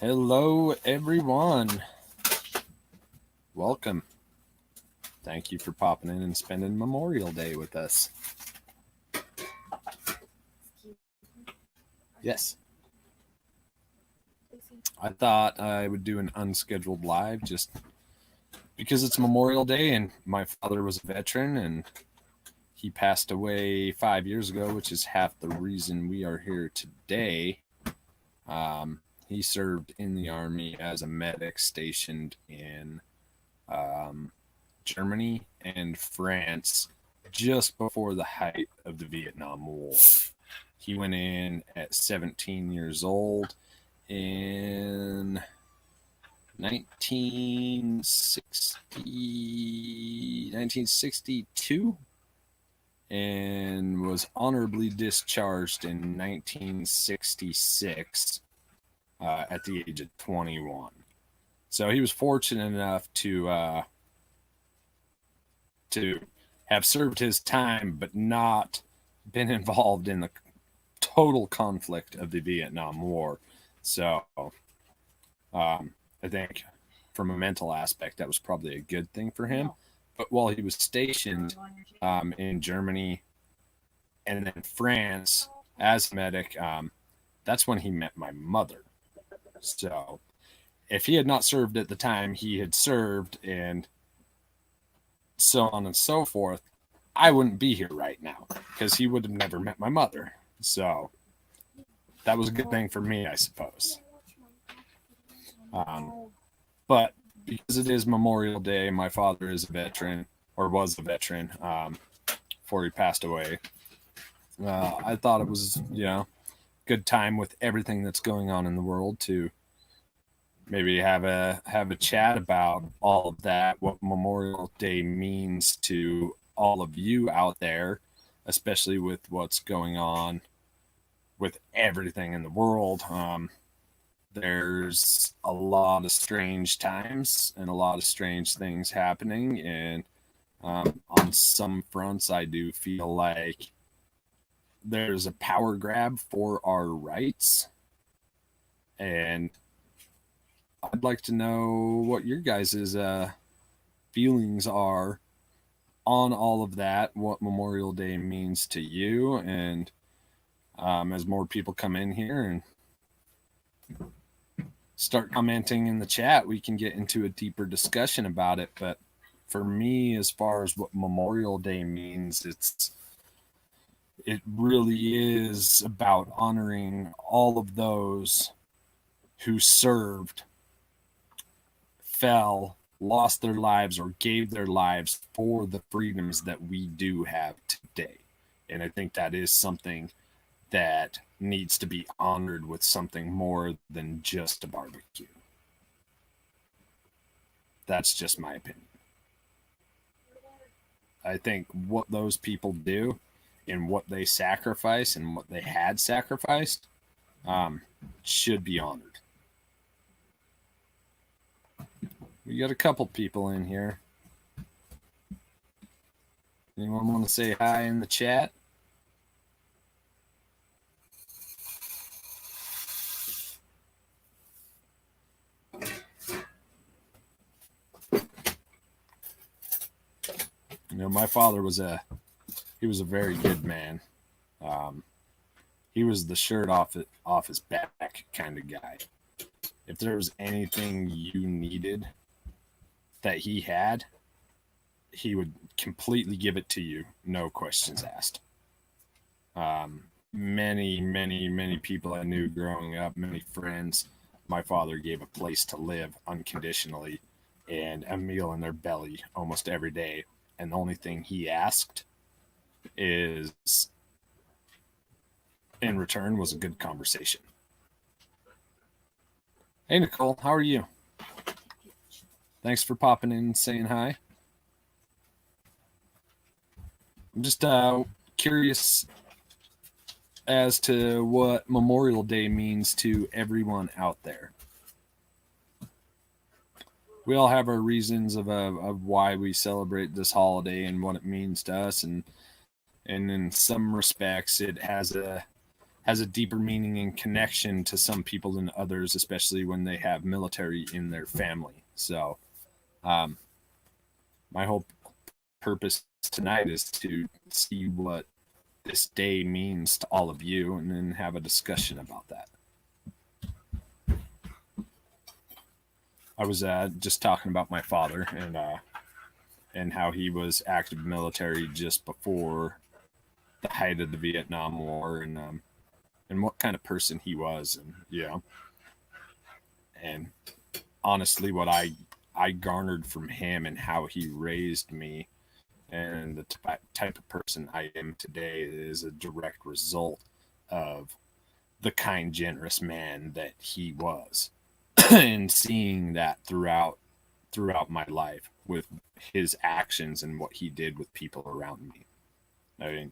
Hello, everyone. Welcome. Thank you for popping in and spending Memorial Day with us. Yes. I thought I would do an unscheduled live just because it's Memorial Day and my father was a veteran and he passed away 5 years ago, which is half the reason we are here today. He served in the Army as a medic stationed in Germany and France just before the height of the Vietnam War. He went in at 17 years old in 1962 and was honorably discharged in 1966 at the age of 21. So he was fortunate enough to have served his time, but not been involved in the total conflict of the Vietnam War. So I think from a mental aspect, that was probably a good thing for him. But while he was stationed in Germany and then France as a medic, that's when he met my mother. So if he had not served at the time he had served and so on and so forth, I wouldn't be here right now because he would have never met my mother. So that was a good thing for me, I suppose. But because it is Memorial Day, my father is a veteran or was a veteran before he passed away. I thought it was, good time with everything that's going on in the world to maybe have a chat about all of that, what Memorial Day means to all of you out there, especially with what's going on with everything in the world. There's a lot of strange times and a lot of strange things happening, and on some fronts I do feel like there's a power grab for our rights, and I'd like to know what your guys' feelings are on all of that, what Memorial Day means to you, and as more people come in here and start commenting in the chat, we can get into a deeper discussion about it. But for me, as far as what Memorial Day means, it really is about honoring all of those who served, fell, lost their lives, or gave their lives for the freedoms that we do have today. And I think that is something that needs to be honored with something more than just a barbecue. That's just my opinion. I think what those people do and what they sacrifice and what they had sacrificed should be honored. We got a couple people in here. Anyone want to say hi in the chat? My father was a very good man. He was the shirt off his back kind of guy. If there was anything you needed that he had, he would completely give it to you, no questions asked. Many people I knew growing up, many friends, my father gave a place to live unconditionally and a meal in their belly almost every day. And the only thing he asked is, in return, was a good conversation. Hey, Nicole, how are you? Thanks for popping in and saying hi. I'm just curious as to what Memorial Day means to everyone out there. We all have our reasons of why we celebrate this holiday and what it means to us, and in some respects, it has a has a deeper meaning and connection to some people than others, especially when they have military in their family. So, my whole purpose tonight is to see what this day means to all of you and then have a discussion about that. I was just talking about my father and how he was active military just before the height of the Vietnam War, and what kind of person he was, and honestly, what I garnered from him and how he raised me and the type of person I am today is a direct result of the kind, generous man that he was, and seeing that throughout my life with his actions and what he did with people around me. I mean,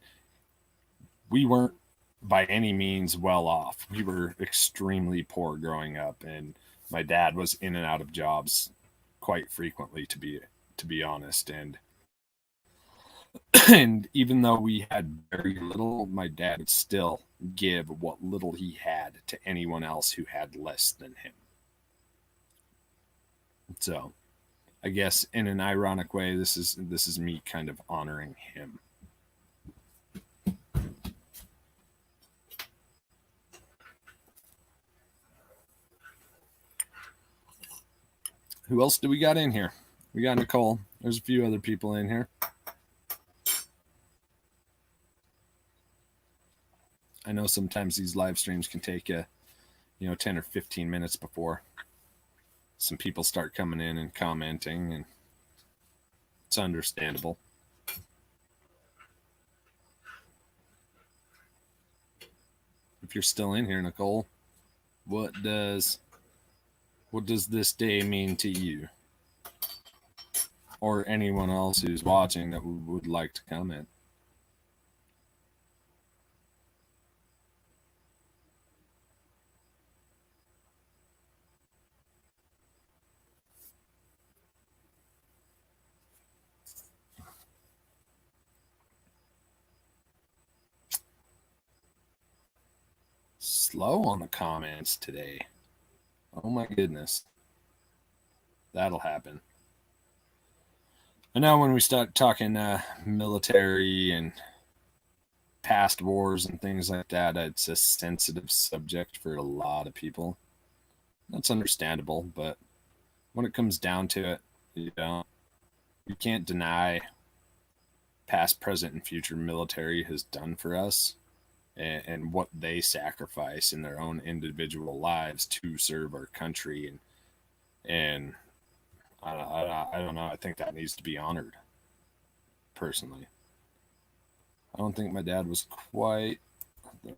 we weren't by any means well off. We were extremely poor growing up, and my dad was in and out of jobs quite frequently, to be honest. And even though we had very little, my dad would still give what little he had to anyone else who had less than him. So, I guess in an ironic way, this is me kind of honoring him. Who else do we got in here? We got Nicole. There's a few other people in here. I know sometimes these live streams can take 10 or 15 minutes before some people start coming in and commenting, and it's understandable. If you're still in here, Nicole, what does this day mean to you? Or anyone else who's watching that would like to comment. Slow on the comments today. Oh my goodness. That'll happen. I know when we start talking military and past wars and things like that, it's a sensitive subject for a lot of people. That's understandable, but when it comes down to it, you can't deny past, present, and future military has done for us, and what they sacrifice in their own individual lives to serve our country, and I don't know. I think that needs to be honored. Personally, I don't think my dad was quite. I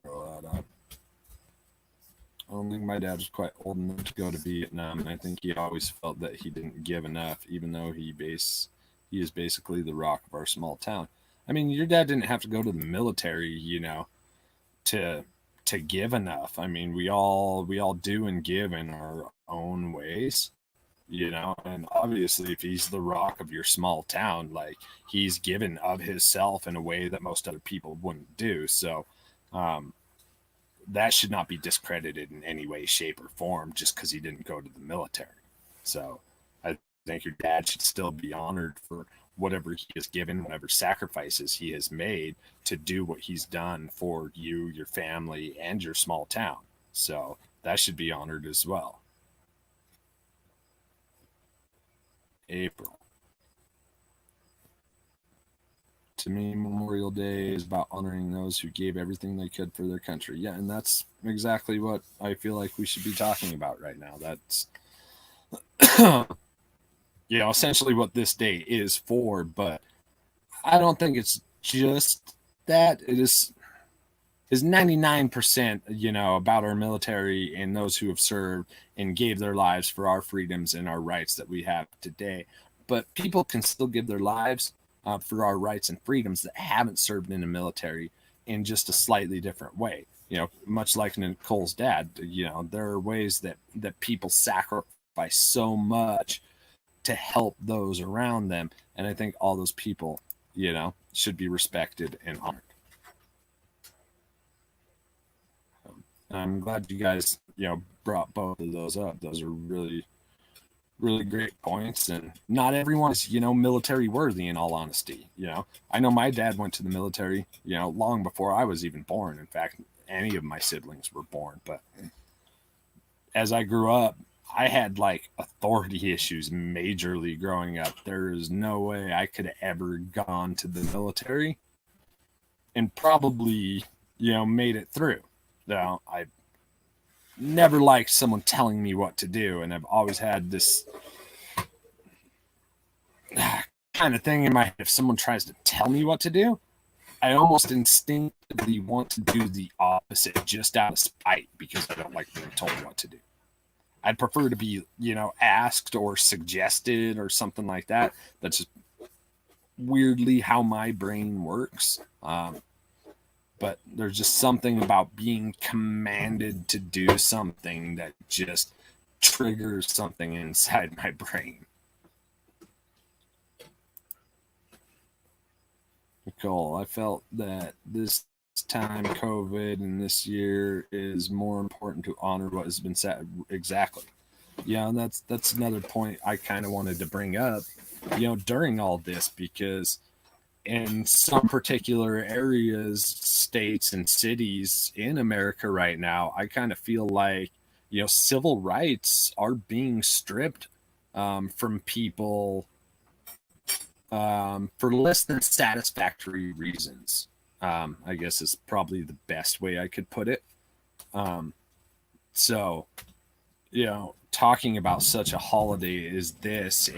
don't think my dad was quite old enough to go to Vietnam, and I think he always felt that he didn't give enough, even though he is basically the rock of our small town. I mean, your dad didn't have to go to the military, to give enough. I mean, we all do and give in our own ways. And obviously if he's the rock of your small town, like, he's given of himself in a way that most other people wouldn't do. So that should not be discredited in any way, shape, or form just because he didn't go to the military. So I think your dad should still be honored for whatever he has given, whatever sacrifices he has made to do what he's done for you, your family, and your small town. So that should be honored as well. April. To me, Memorial Day is about honoring those who gave everything they could for their country. Yeah, and that's exactly what I feel like we should be talking about right now. That's essentially what this day is for, but I don't think it's just that. It is 99%, about our military and those who have served and gave their lives for our freedoms and our rights that we have today. But people can still give their lives for our rights and freedoms that haven't served in the military in just a slightly different way. Much like Nicole's dad, there are ways that people sacrifice so much to help those around them. And I think all those people, should be respected and honored. I'm glad you guys, brought both of those up. Those are really, really great points. And not everyone is, military worthy, in all honesty. I know my dad went to the military, long before I was even born. In fact, any of my siblings were born. But as I grew up, I had like authority issues majorly growing up. There is no way I could have ever gone to the military and probably, made it through. Now, I never liked someone telling me what to do, and I've always had this kind of thing in my head. If someone tries to tell me what to do, I almost instinctively want to do the opposite just out of spite because I don't like being told what to do. I'd prefer to be, asked or suggested or something like that. That's just weirdly how my brain works. But there's just something about being commanded to do something that just triggers something inside my brain. Nicole, I felt that this time, COVID, and this year is more important to honor what has been said. Exactly. Yeah, that's another point I kind of wanted to bring up, during all this, because in some particular areas, states, and cities in America right now, I kind of feel like, civil rights are being stripped from people for less than satisfactory reasons. I guess is probably the best way I could put it. So, talking about such a holiday as this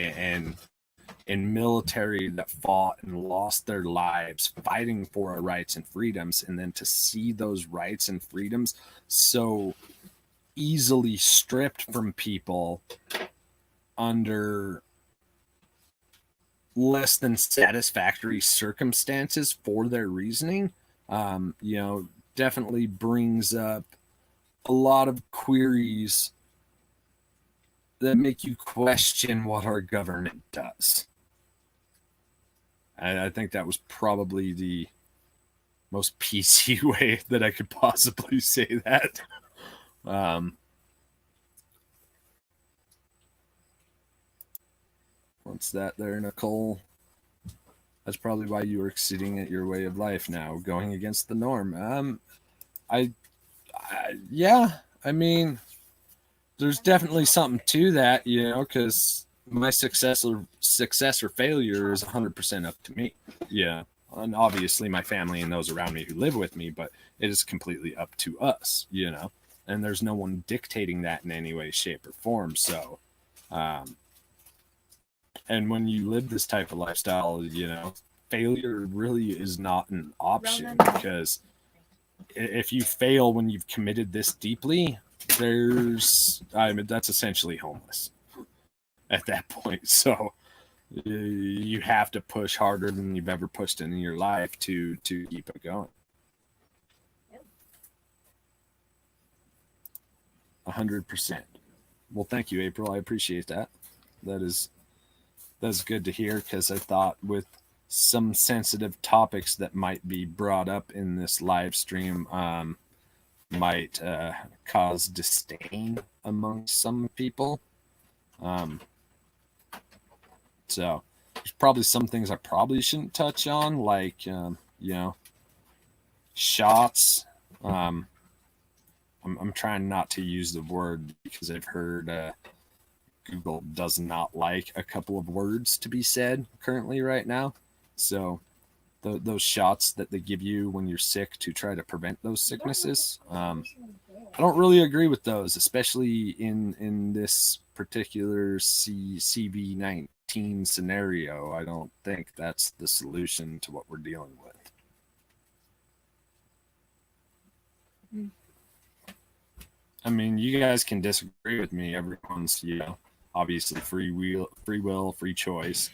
and military that fought and lost their lives fighting for our rights and freedoms, and then to see those rights and freedoms so easily stripped from people under less than satisfactory circumstances for their reasoning, definitely brings up a lot of queries that make you question what our government does. I think that was probably the most PC way that I could possibly say that. What's that there, Nicole? That's probably why you are exceeding at your way of life now, going against the norm. Yeah, I mean, there's definitely something to that, because my success or failure is 100% up to me. Yeah, and obviously my family and those around me who live with me, but it is completely up to us, and there's no one dictating that in any way, shape, or form. So, and when you live this type of lifestyle, failure really is not an option, because if you fail when you've committed this deeply, that's essentially homeless at that point. So you have to push harder than you've ever pushed in your life to keep it going. 100%. Well, thank you, April. I appreciate that. That's good to hear, because I thought with some sensitive topics that might be brought up in this live stream might cause disdain among some people. So there's probably some things I probably shouldn't touch on, like, shots. I'm trying not to use the word because I've heard Google does not like a couple of words to be said currently right now. So those shots that they give you when you're sick to try to prevent those sicknesses, I don't really agree with those, especially in this particular CV-19 scenario. I don't think that's the solution to what we're dealing with. I mean, you guys can disagree with me. Everyone's, obviously free will, free choice,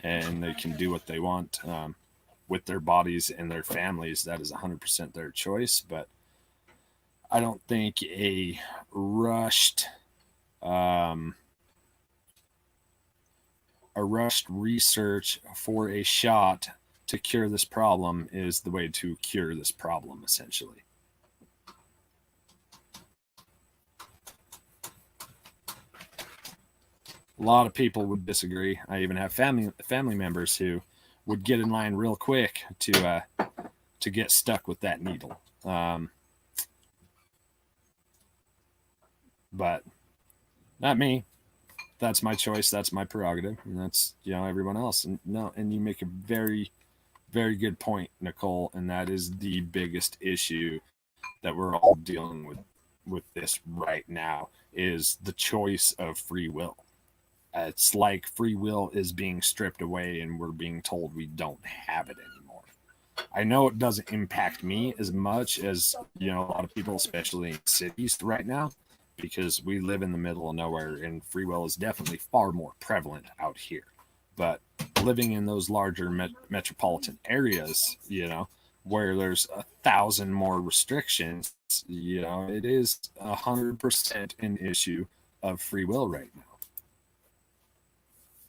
and they can do what they want with their bodies and their families. That is 100% their choice. But I don't think a rushed research for a shot to cure this problem is the way to cure this problem, essentially. A lot of people would disagree. I even have family members who would get in line real quick to get stuck with that needle. But not me. That's my choice. That's my prerogative, and that's everyone else. And you make a very, very good point, Nicole, and that is the biggest issue that we're all dealing with this right now is the choice of free will. It's like free will is being stripped away, and we're being told we don't have it anymore. I know it doesn't impact me as much as a lot of people, especially in cities right now, because we live in the middle of nowhere, and free will is definitely far more prevalent out here. But living in those larger metropolitan areas, where there's 1,000 more restrictions, it is 100% an issue of free will right now.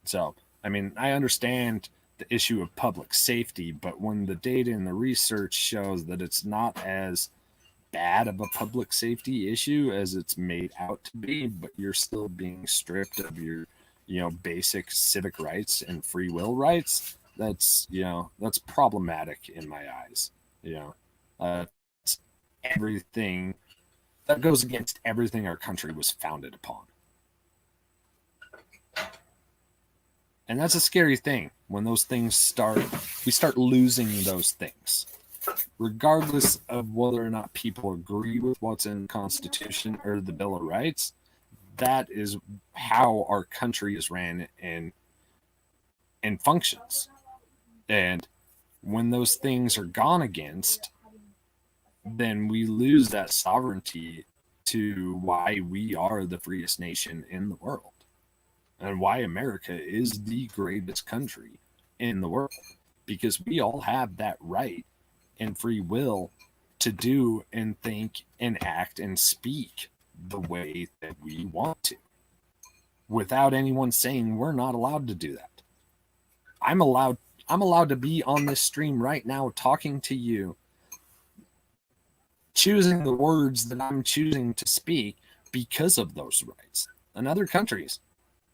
So, I mean, I understand the issue of public safety, but when the data and the research shows that it's not as bad of a public safety issue as it's made out to be, but you're still being stripped of your basic civic rights and free will rights, that's problematic in my eyes. It's everything that goes against everything our country was founded upon. And that's a scary thing when those things we start losing those things. Regardless of whether or not people agree with what's in the Constitution or the Bill of Rights, that is how our country is ran and functions. And when those things are gone against, then we lose that sovereignty to why we are the freest nation in the world and why America is the greatest country in the world, because we all have that right and free will to do and think and act and speak the way that we want to, without anyone saying we're not allowed to do that. I'm allowed to be on this stream right now talking to you, choosing the words that I'm choosing to speak because of those rights. In other countries,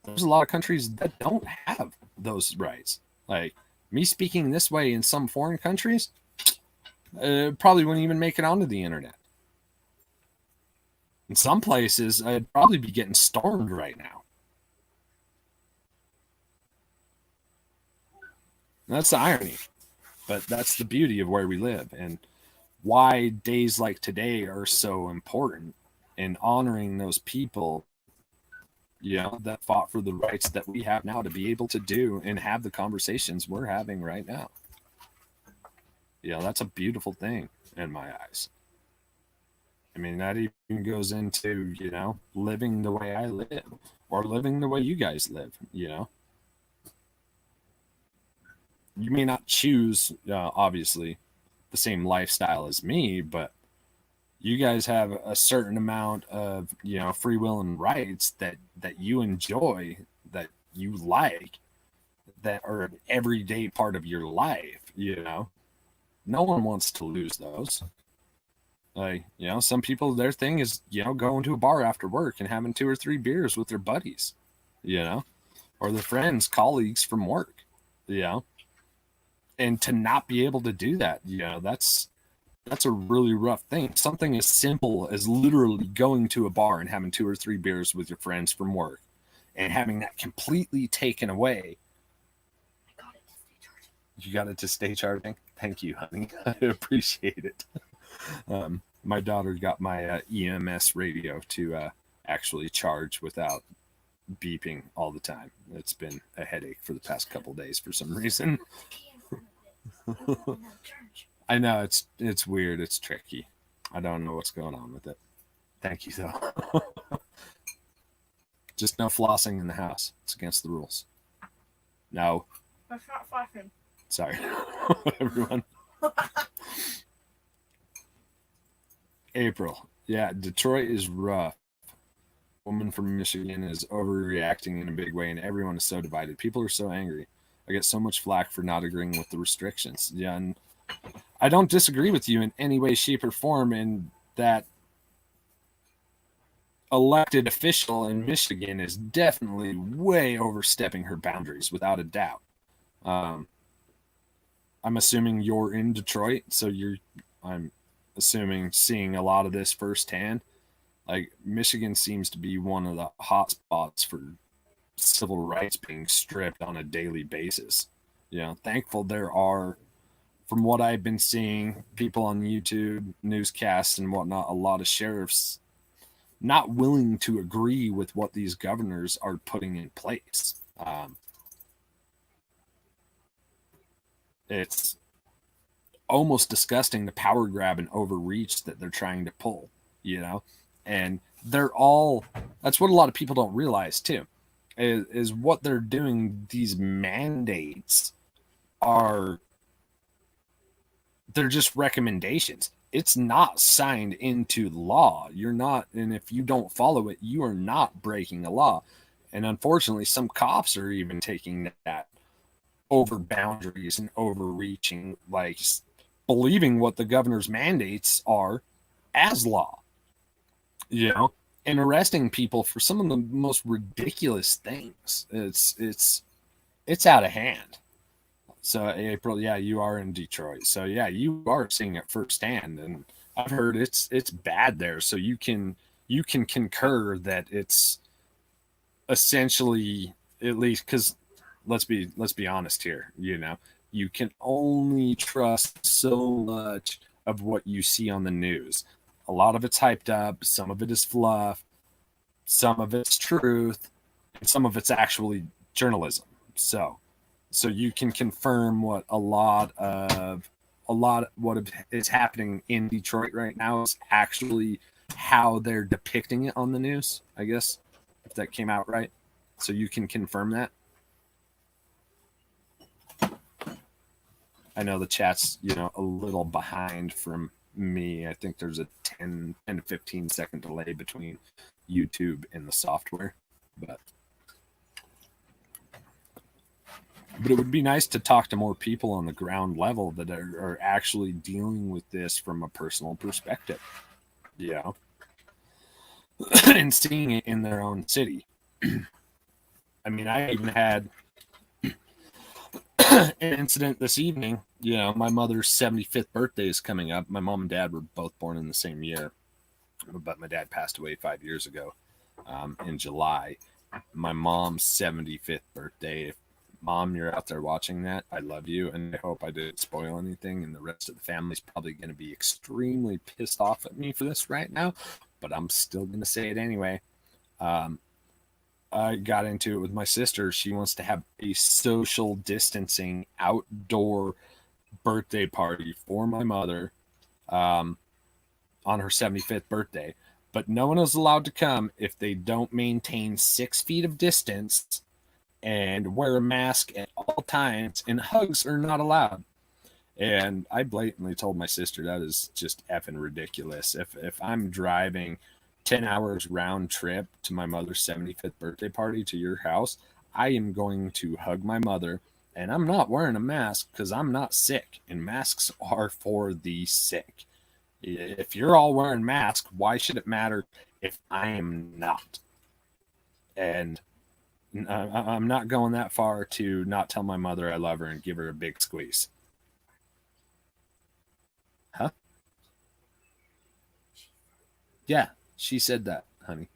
there's a lot of countries that don't have those rights. Like me speaking this way in some foreign countries, probably wouldn't even make it onto the internet. In some places, I'd probably be getting stormed right now. And that's the irony, but that's the beauty of where we live and why days like today are so important in honoring those people, that fought for the rights that we have now to be able to do and have the conversations we're having right now. That's a beautiful thing in my eyes. I mean, that even goes into, living the way I live or living the way you guys live, You may not choose, obviously, the same lifestyle as me, but you guys have a certain amount of, free will and rights that you enjoy, that you like, that are an everyday part of your life, No one wants to lose those. Like, some people, their thing is, going to a bar after work and having 2 or 3 beers with their buddies, or their friends, colleagues from work, and to not be able to do that, that's a really rough thing. Something as simple as literally going to a bar and having 2 or 3 beers with your friends from work and having that completely taken away. You got it to stay charging? Thank you, honey. I appreciate it. My daughter got my EMS radio to actually charge without beeping all the time. It's been a headache for the past couple days for some reason. I know it's weird. It's tricky. I don't know what's going on with it. Thank you, though. Just no flossing in the house. It's against the rules. No. That's not flossing. Sorry, everyone. April. Yeah, Detroit is rough. Woman from Michigan is overreacting in a big way, and everyone is so divided. People are so angry. I get so much flack for not agreeing with the restrictions. Yeah, and I don't disagree with you in any way, shape, or form in that elected official in Michigan is definitely way overstepping her boundaries, without a doubt. Um, I'm assuming you're in Detroit, so I'm assuming seeing a lot of this firsthand. Like, Michigan seems to be one of the hot spots for civil rights being stripped on a daily basis. Thankful there are, from what I've been seeing, people on YouTube, newscasts, and whatnot, a lot of sheriffs not willing to agree with what these governors are putting in place. It's almost disgusting, the power grab and overreach that they're trying to pull, and that's what a lot of people don't realize too, is what they're doing. These mandates they're just recommendations. It's not signed into law. You're not, and if you don't follow it, you are not breaking a law. And unfortunately, some cops are even taking that over boundaries and overreaching, like believing what the governor's mandates are as law, and arresting people for some of the most ridiculous things. It's out of hand. So April, yeah, you are in Detroit. So yeah, you are seeing it firsthand, and I've heard it's bad there. So you can concur that it's essentially, at least, because let's be honest here. You can only trust so much of what you see on the news. A lot of it's hyped up, some of it is fluff, some of it's truth, and some of it's actually journalism. So you can confirm what a lot of what is happening in Detroit right now is actually how they're depicting it on the news, I guess, if that came out right. So you can confirm that. I know the chat's, a little behind from me. I think there's a 10 to 15 second delay between YouTube and the software, but it would be nice to talk to more people on the ground level that are actually dealing with this from a personal perspective, and seeing it in their own city. I mean, I even had an incident this evening. My mother's 75th birthday is coming up. My mom and dad were both born in the same year, but my dad passed away 5 years ago, in July. My mom's 75th birthday. If Mom, you're out there watching that, I love you, and I hope I didn't spoil anything, and the rest of the family's probably going to be extremely pissed off at me for this right now, but I'm still going to say it anyway. I got into it with my sister. She wants to have a social distancing outdoor birthday party for my mother, on her 75th birthday, but no one is allowed to come if they don't maintain 6 feet of distance and wear a mask at all times, and hugs are not allowed. And I blatantly told my sister that is just effing ridiculous. If I'm driving 10 hours round trip to my mother's 75th birthday party to your house, I am going to hug my mother, and I'm not wearing a mask because I'm not sick, and masks are for the sick. If you're all wearing masks, why should it matter if I am not? And I'm not going that far to not tell my mother I love her and give her a big squeeze. Huh? Yeah, she said that, honey.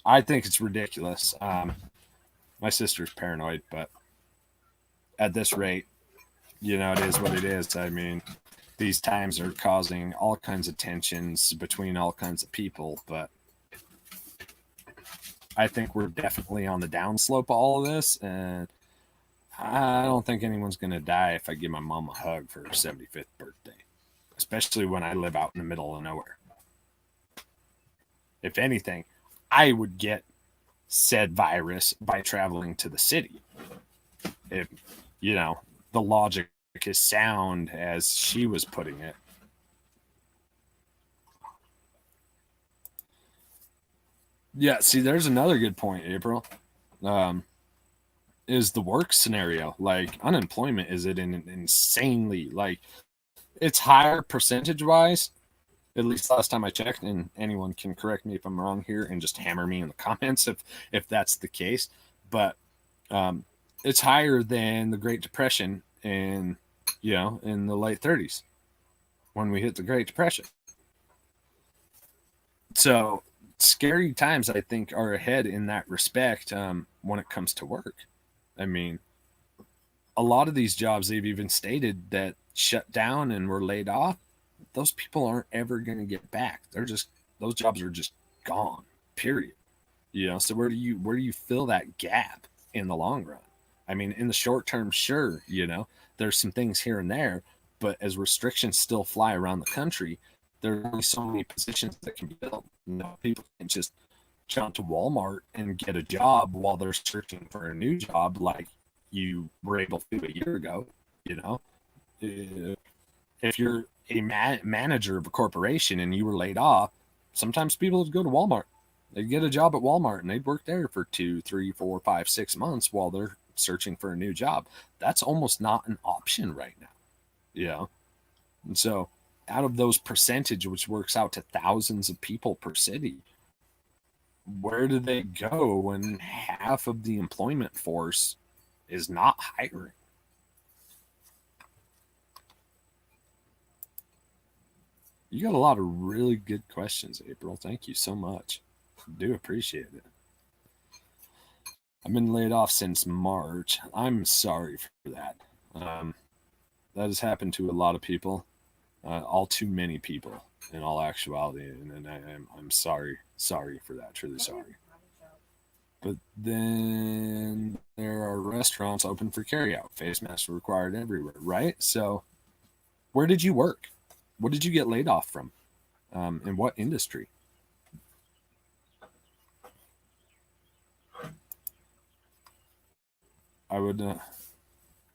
I think it's ridiculous. My sister's paranoid, but at this rate, it is what it is. I mean, these times are causing all kinds of tensions between all kinds of people, but I think we're definitely on the downslope of all of this, and I don't think anyone's going to die if I give my mom a hug for her 75th birthday, especially when I live out in the middle of nowhere. If anything, I would get said virus by traveling to the city. If, the logic is sound as she was putting it. Yeah, see, there's another good point, April. Is the work scenario. Like, unemployment is at an insanely, like, it's higher percentage wise, At least last time I checked, and anyone can correct me if I'm wrong here and just hammer me in the comments if that's the case. But it's higher than the Great Depression in in the late 30s when we hit the Great Depression. So scary times, I think, are ahead in that respect when it comes to work. I mean, a lot of these jobs they've even stated that shut down and were laid off. Those people aren't ever going to get back. They're just those jobs are just gone. Period. So where do you fill that gap in the long run? I mean, in the short term, sure, there's some things here and there, but as restrictions still fly around the country, there are only so many positions that can be filled. People can just jump to Walmart and get a job while they're searching for a new job, like you were able to do a year ago. You know, if you're a manager of a corporation and you were laid off, sometimes people would go to Walmart. They'd get a job at Walmart and they'd work there for 2, 3, 4, 5, 6 months while they're searching for a new job. That's almost not an option right now. And so out of those percentage, which works out to thousands of people per city, where do they go when half of the employment force is not hiring? You got a lot of really good questions, April. Thank you so much. I do appreciate it. I've been laid off since March. I'm sorry for that. That has happened to a lot of people, all too many people, in all actuality, and I'm sorry for that. Truly sorry. But then there are restaurants open for carryout. Face masks are required everywhere, right? So, where did you work? What did you get laid off from? In what industry? I would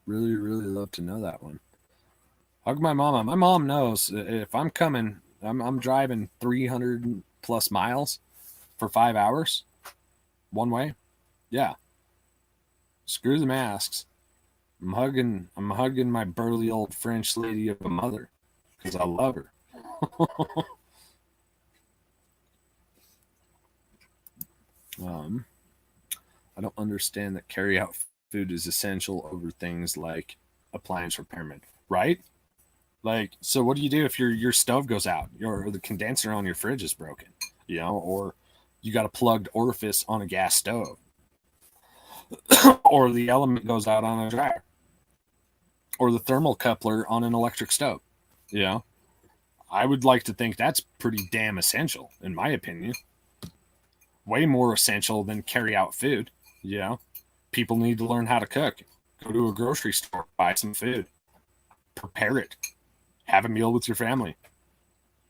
really, really love to know that one. Hug my mama. My mom knows if I'm coming, I'm driving 300 plus miles for 5 hours one way. Yeah, screw the masks. I'm hugging my burly old French lady of a mother because I love her. I don't understand that carry out food is essential over things like appliance repairment, right? Like, so what do you do if your stove goes out, or the condenser on your fridge is broken, or you got a plugged orifice on a gas stove, or the element goes out on a dryer, or the thermocoupler on an electric stove? You know, I would like to think that's pretty damn essential, in my opinion. Way more essential than carry out food. People need to learn how to cook. Go to a grocery store, buy some food, prepare it, have a meal with your family.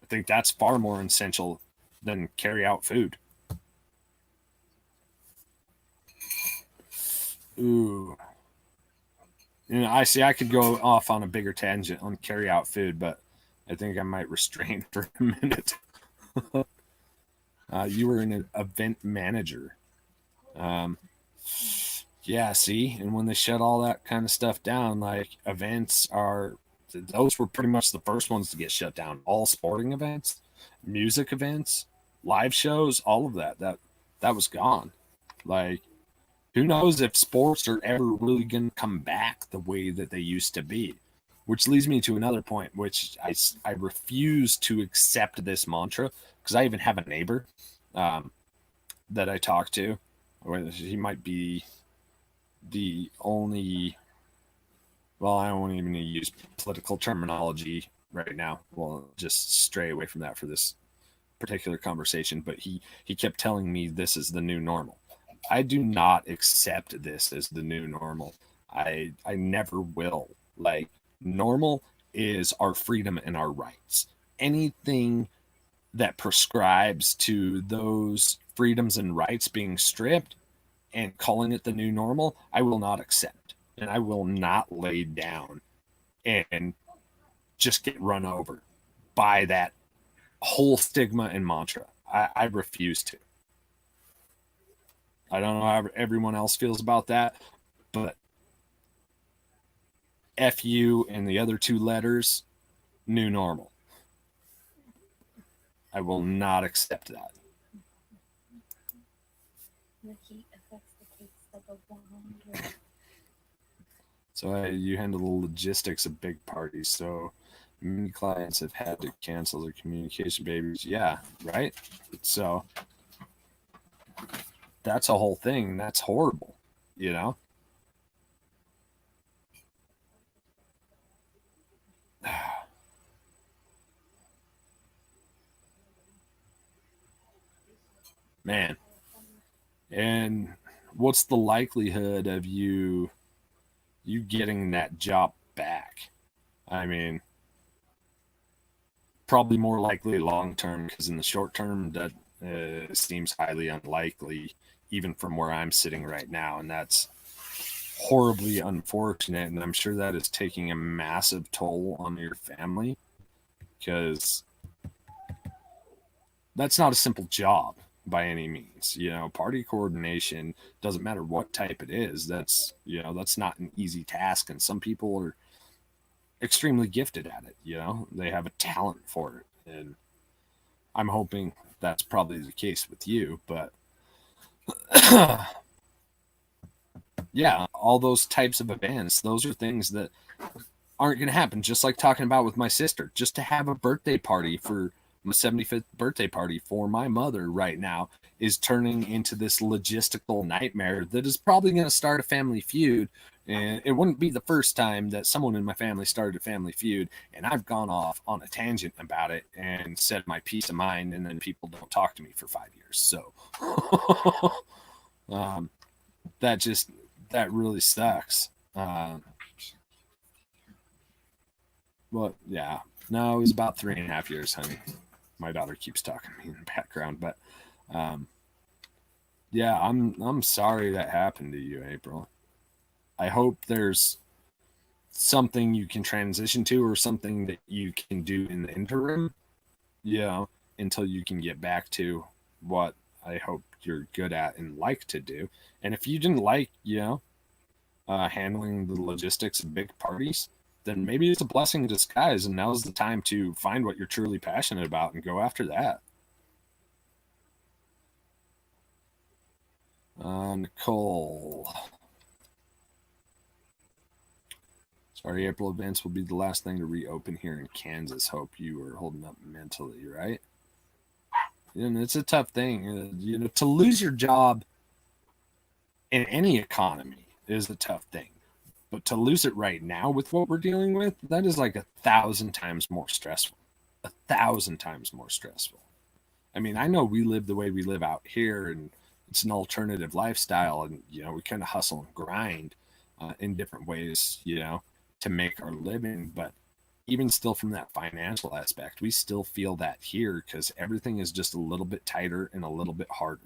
I think that's far more essential than carry out food. Ooh. I see I could go off on a bigger tangent on carry out food, but I think I might restrain for a minute. You were an event manager. Yeah, see, and when they shut all that kind of stuff down, like events are, those were pretty much the first ones to get shut down. All sporting events, music events, live shows, all of that was gone. Like, who knows if sports are ever really going to come back the way that they used to be? Which leads me to another point, which I refuse to accept this mantra because I even have a neighbor that I talk to. He might be the only, well, I don't even use political terminology right now. Well, just stray away from that for this particular conversation. But he kept telling me this is the new normal. I do not accept this as the new normal. I never will. Like, normal is our freedom and our rights. Anything that prescribes to those freedoms and rights being stripped and calling it the new normal, I will not accept. And I will not lay down and just get run over by that whole stigma and mantra. I refuse to. I don't know how everyone else feels about that, but FU and the other two letters, new normal. I will not accept that. The heat affects the cakes like a wand. So you handle the logistics of big parties. So many clients have had to cancel their communication babies. Yeah, right? So that's a whole thing. That's horrible, you know? Man. And what's the likelihood of you getting that job back? I mean, probably more likely long term, because in the short term that seems highly unlikely, even from where I'm sitting right now, and that's horribly unfortunate. And I'm sure that is taking a massive toll on your family, because that's not a simple job by any means. You know, party coordination, doesn't matter what type it is, that's, you know, that's not an easy task, and some people are extremely gifted at it. You know, they have a talent for it, and I'm hoping that's probably the case with you. But yeah, all those types of events, those are things that aren't going to happen. Just like talking about with my sister, just to have a birthday party for my 75th birthday party for my mother right now is turning into this logistical nightmare that is probably going to start a family feud. And it wouldn't be the first time that someone in my family started a family feud, and I've gone off on a tangent about it and said my peace of mind, and then people don't talk to me for 5 years. So that really sucks. Well, yeah, no, it was about 3.5 years, honey. My daughter keeps talking to me in the background, but yeah, I'm sorry that happened to you, April. I hope there's something you can transition to, or something that you can do in the interim, you know, until you can get back to what I hope you're good at and like to do. And if you didn't like, you know, handling the logistics of big parties, then maybe it's a blessing in disguise, and now's the time to find what you're truly passionate about and go after that. Nicole. Sorry, April events will be the last thing to reopen here in Kansas. Hope you are holding up mentally, right? And it's a tough thing. You know, to lose your job in any economy is a tough thing. But to lose it right now with what we're dealing with, that is like 1,000 times more stressful. 1,000 times more stressful. I mean, I know we live the way we live out here, and it's an alternative lifestyle, and, you know, we kind of hustle and grind in different ways, you know, to make our living. But even still, from that financial aspect, we still feel that here, because everything is just a little bit tighter and a little bit harder.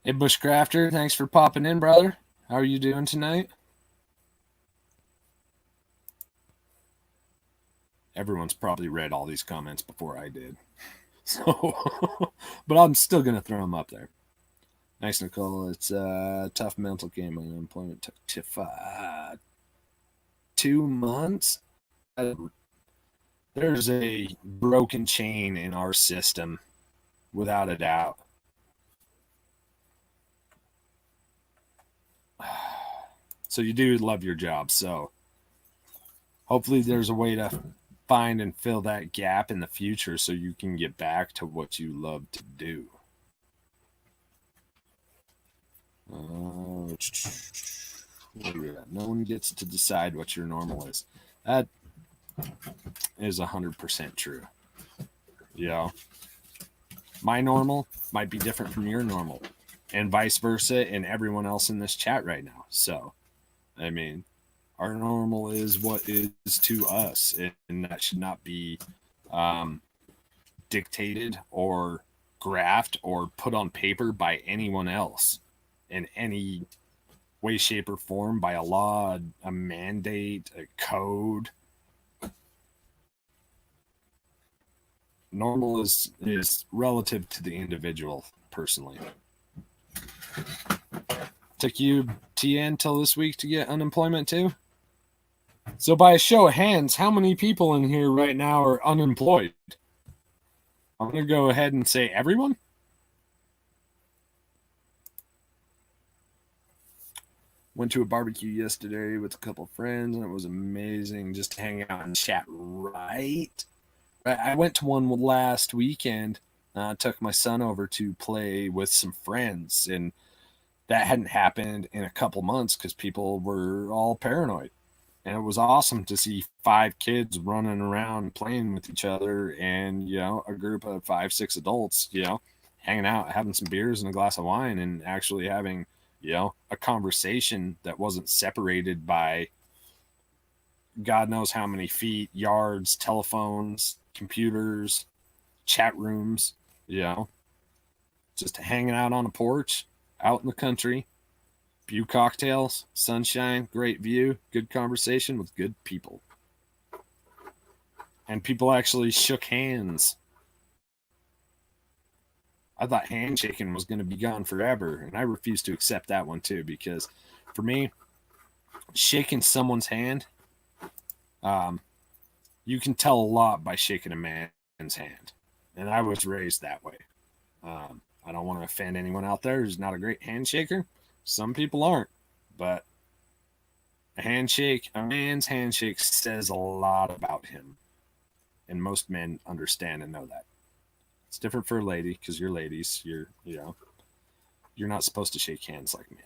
Hey, Bushcrafter, thanks for popping in, brother. How are you doing tonight? Everyone's probably read all these comments before I did. So, but I'm still going to throw them up there. Nice, Nicole. It's a tough mental game. My unemployment took 2 months. There's a broken chain in our system, without a doubt. So you do love your job. So hopefully there's a way to find and fill that gap in the future so you can get back to what you love to do. No one gets to decide what your normal is. That is 100% true. Yeah. My normal might be different from your normal, and vice versa, and everyone else in this chat right now. So, I mean, our normal is what is to us, and that should not be dictated or graphed or put on paper by anyone else in any way, shape, or form, by a law, a mandate, a code. Normal is relative to the individual, personally. Took you, TN, till this week to get unemployment too? So by a show of hands, how many people in here right now are unemployed? I'm going to go ahead and say everyone. Went to a barbecue yesterday with a couple friends, and it was amazing just to hang out and chat right. I went to one last weekend. Took my son over to play with some friends, and that hadn't happened in a couple months because people were all paranoid. And it was awesome to see 5 kids running around playing with each other, and a group of 5, 6 adults, hanging out, having some beers and a glass of wine, and actually having a conversation that wasn't separated by God knows how many feet, yards, telephones, computers, chat rooms, just hanging out on a porch out in the country, few cocktails, sunshine, great view, good conversation with good people. And people actually shook hands. I thought handshaking was going to be gone forever, and I refuse to accept that one too, because for me, shaking someone's hand, you can tell a lot by shaking a man's hand. And I was raised that way. I don't want to offend anyone out there who's not a great handshaker. Some people aren't, but a man's handshake says a lot about him. And most men understand and know that. It's different for a lady because you're ladies. You're not supposed to shake hands like men.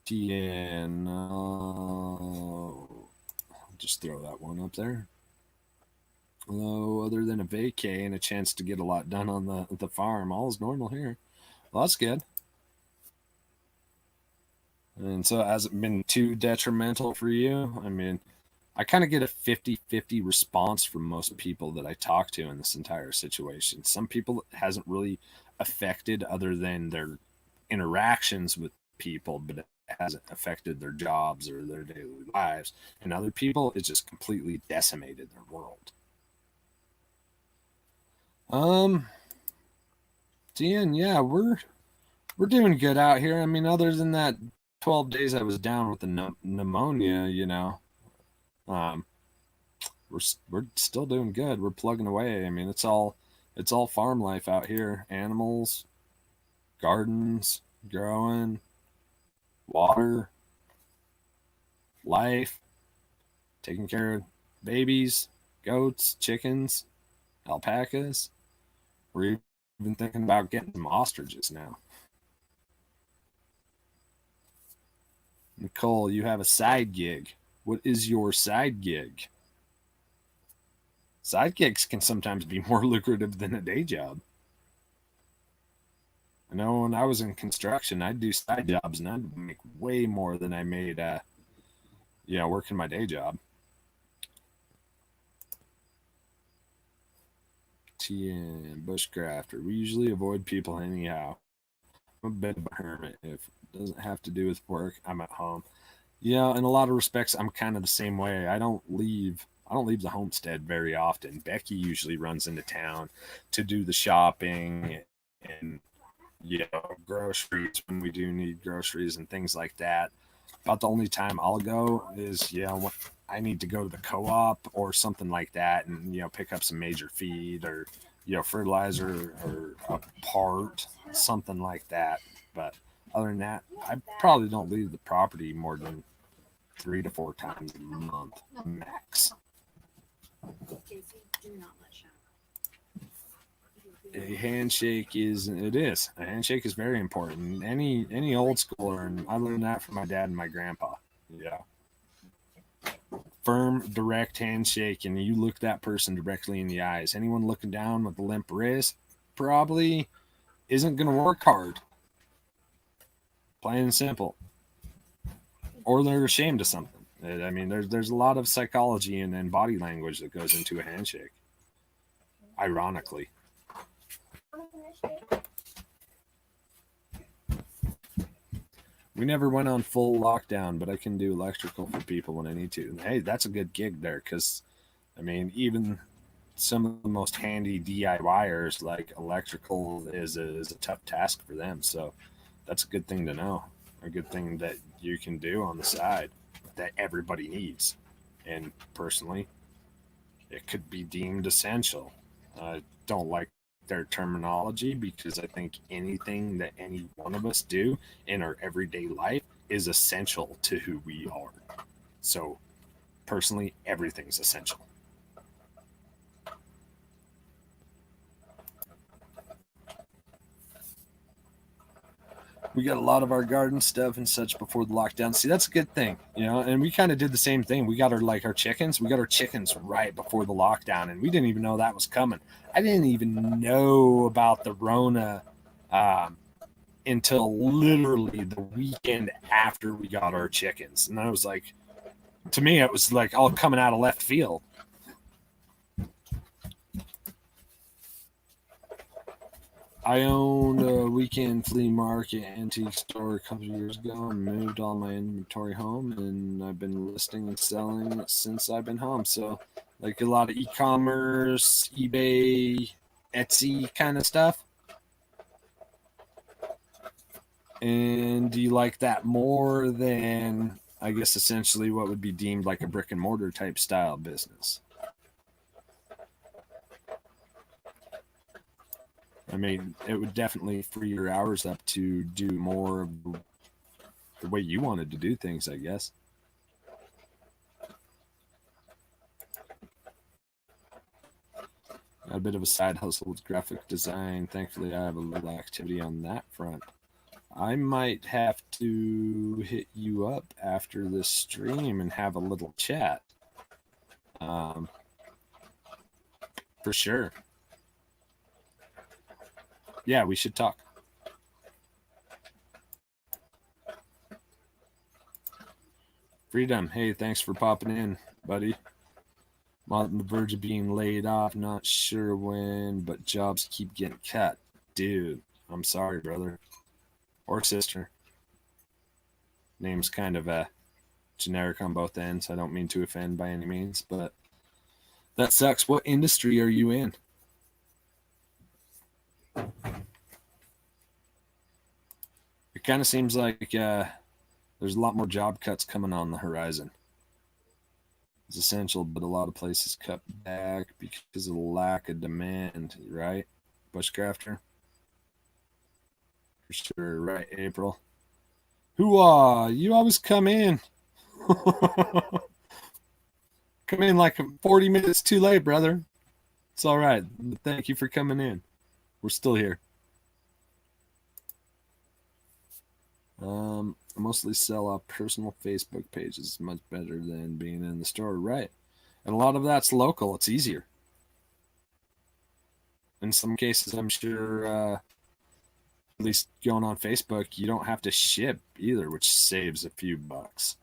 Yeah, no. Just throw that one up there. Although, other than a vacay and a chance to get a lot done on the farm, all is normal here. Well, that's good. And so, has it been too detrimental for you? I mean, I kind of get a 50-50 response from most people that I talk to in this entire situation. Some people it hasn't really affected other than their interactions with people, but it hasn't affected their jobs or their daily lives. And other people, it's just completely decimated their world. Dan, yeah, we're doing good out here. I mean, other than that 12 days I was down with the pneumonia, um, we're still doing good. We're plugging away. I mean, it's all farm life out here. Animals, gardens, growing, water, life, taking care of babies, goats, chickens, alpacas. We're even thinking about getting some ostriches now. Nicole, you have a side gig. What is your side gig? Side gigs can sometimes be more lucrative than a day job. I know when I was in construction, I'd do side jobs and I'd make way more than I made, working my day job. TN, Bushcrafter. We usually avoid people anyhow. I'm a bit of a hermit. If it doesn't have to do with work, I'm at home. Yeah, in a lot of respects, I'm kind of the same way. I don't leave the homestead very often. Becky usually runs into town to do the shopping and groceries when we do need groceries and things like that. About the only time I'll go is when I need to go to the co-op or something like that, and pick up some major feed or fertilizer or a part, something like that. But other than that, I probably don't leave the property more than 3 to 4 times a month max. A handshake is very important. Any old schooler, and I learned that from my dad and my grandpa. Yeah. Firm, direct handshake, and you look that person directly in the eyes. Anyone looking down with a limp wrist probably isn't going to work hard. Plain and simple. Or they're ashamed of something. I mean, there's a lot of psychology and body language that goes into a handshake. Ironically. We never went on full lockdown, but I can do electrical for people when I need to. Hey, that's a good gig there because, I mean, even some of the most handy DIYers, like electrical is a tough task for them. So that's a good thing to know. a good thing that you can do on the side that everybody needs. And personally, it could be deemed essential. I don't like their terminology because I think anything that any one of us do in our everyday life is essential to who we are. So, personally, everything's essential. We got a lot of our garden stuff and such before the lockdown. See, that's a good thing, you know. And we kind of did the same thing. We got our chickens. We got our chickens right before the lockdown, and we didn't even know that was coming. I didn't even know about the Rona um, until literally the weekend after we got our chickens, and I was like, to me, it was like all coming out of left field. I owned a weekend flea market antique store a couple of years ago and moved all my inventory home, and I've been listing and selling since I've been home. So, like a lot of e-commerce, eBay, Etsy kind of stuff. And do you like that more than, I guess, essentially what would be deemed like a brick and mortar type style business? I mean, it would definitely free your hours up to do more of the way you wanted to do things, I guess. A bit of a side hustle with graphic design. Thankfully, I have a little activity on that front. I might have to hit you up after this stream and have a little chat. For sure. Yeah, we should talk. Freedom. Hey, thanks for popping in, buddy. I'm on the verge of being laid off. Not sure when, but jobs keep getting cut. Dude, I'm sorry, brother. Or sister. Name's kind of generic on both ends. I don't mean to offend by any means, but that sucks. What industry are you in? It kind of seems like there's a lot more job cuts coming on the horizon. It's essential, but a lot of places cut back because of the lack of demand, right? Bushcrafter? For sure, right, April? Hoo-ah, you always come in. Come in like 40 minutes too late, brother. It's all right. Thank you for coming in. We're still here. I mostly sell off personal Facebook pages. Much better than being in the store, right? And a lot of that's local. It's easier. In some cases, I'm sure, at least going on Facebook, you don't have to ship either, which saves a few bucks.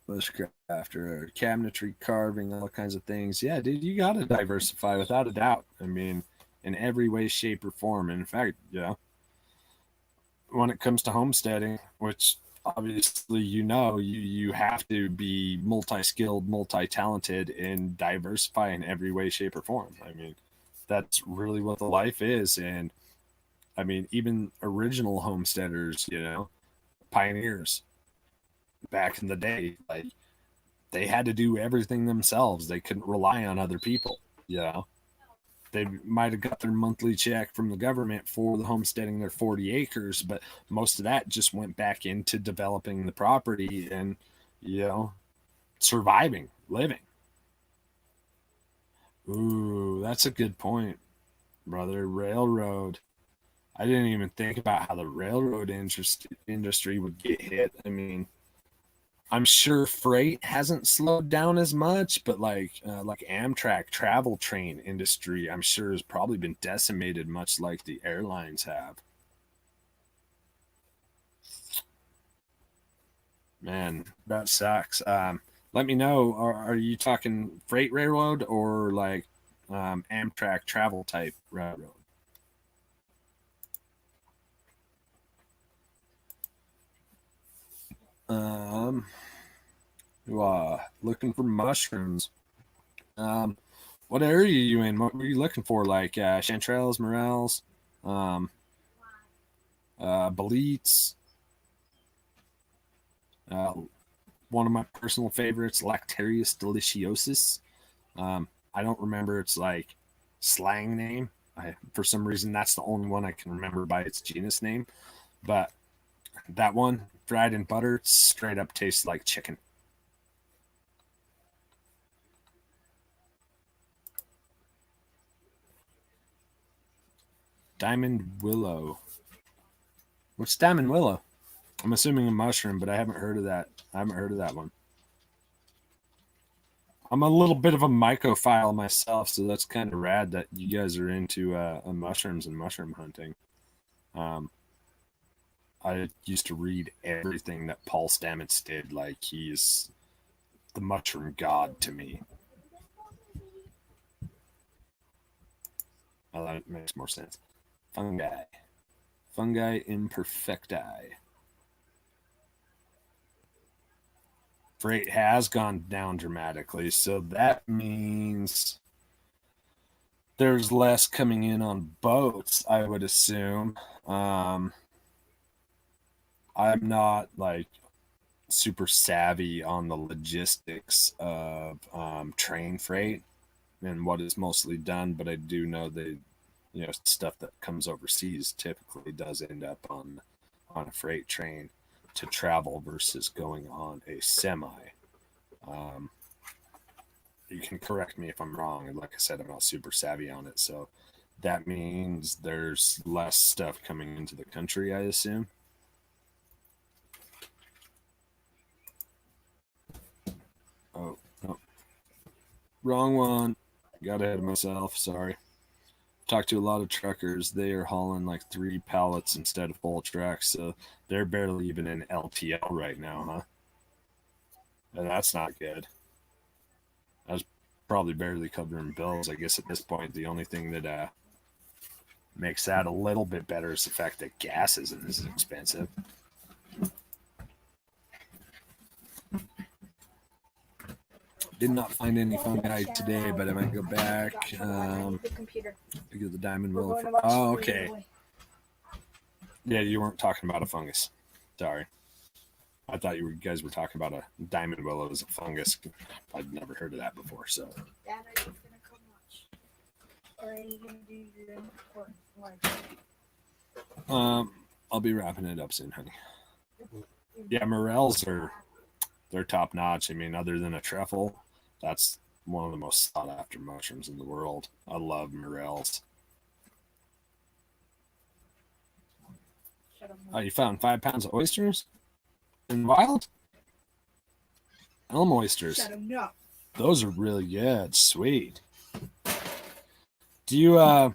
Bushcrafter, cabinetry, carving, all kinds of things. Yeah, dude, you got to diversify without a doubt. I mean, in every way, shape, or form. And in fact, when it comes to homesteading, which obviously you have to be multi-skilled, multi-talented, and diversify in every way, shape, or form. I mean, that's really what the life is. And I mean, even original homesteaders, pioneers back in the day, like they had to do everything themselves. They couldn't rely on other people. They might have got their monthly check from the government for the homesteading their 40 acres, but most of that just went back into developing the property and, surviving, living. Ooh, that's a good point, brother. Railroad. I didn't even think about how the railroad industry would get hit. I mean, I'm sure freight hasn't slowed down as much, but like Amtrak travel train industry, I'm sure has probably been decimated, much like the airlines have. Man, that sucks. Let me know. Are you talking freight railroad or like Amtrak travel type railroad? Looking for mushrooms. What area are you in? What were you looking for? Like chanterelles, morels? Boletes. One of my personal favorites, Lactarius deliciosus. I don't remember its like slang name. For some reason, that's the only one I can remember by its genus name. But that one, fried in butter, straight up tastes like chicken. Diamond willow. What's diamond willow? I'm assuming a mushroom, but I haven't heard of that. I haven't heard of that one. I'm a little bit of a mycophile myself, so that's kind of rad that you guys are into mushrooms and mushroom hunting. I used to read everything that Paul Stamets did, like he's the mushroom god to me. Oh, that makes more sense. Fungi. Fungi imperfecti. Freight has gone down dramatically, so that means there's less coming in on boats, I would assume. I'm not like super savvy on the logistics of train freight and what is mostly done, but I do know that stuff that comes overseas typically does end up on a freight train to travel versus going on a semi. You can correct me if I'm wrong. And like I said, I'm not super savvy on it, so that means there's less stuff coming into the country, I assume. Oh, no. Wrong one. Got ahead of myself. Sorry. Talked to a lot of truckers. They are hauling like 3 pallets instead of full tracks, so they're barely even in LTL right now, huh? And that's not good. I was probably barely covering bills. I guess at this point, the only thing that makes that a little bit better is the fact that gas isn't as expensive. Did not find any fungi today, but I might go back. To get the diamond willow. Oh, okay. Yeah, you weren't talking about a fungus. Sorry. I thought you guys were talking about a diamond willow as a fungus. I'd never heard of that before, so. Dad, are you gonna come watch? Or are you gonna do your work? I'll be wrapping it up soon, honey. Yeah, morels they're top notch. I mean, other than a truffle, that's one of the most sought after mushrooms in the world. I love morels. Oh, you found 5 pounds of oysters in the wild? Elm oysters. Those are really good. Sweet. Do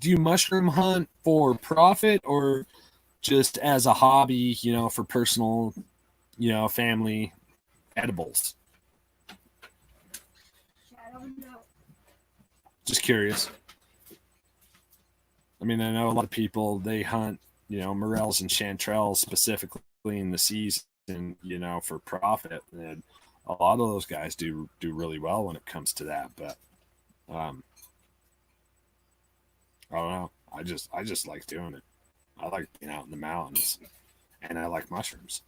you mushroom hunt for profit or just as a hobby, for personal, family edibles? Just curious. I mean, I know a lot of people, they hunt, morels and chanterelles specifically in the season, for profit. And a lot of those guys do really well when it comes to that. But I don't know. I just like doing it. I like being out in the mountains, and I like mushrooms.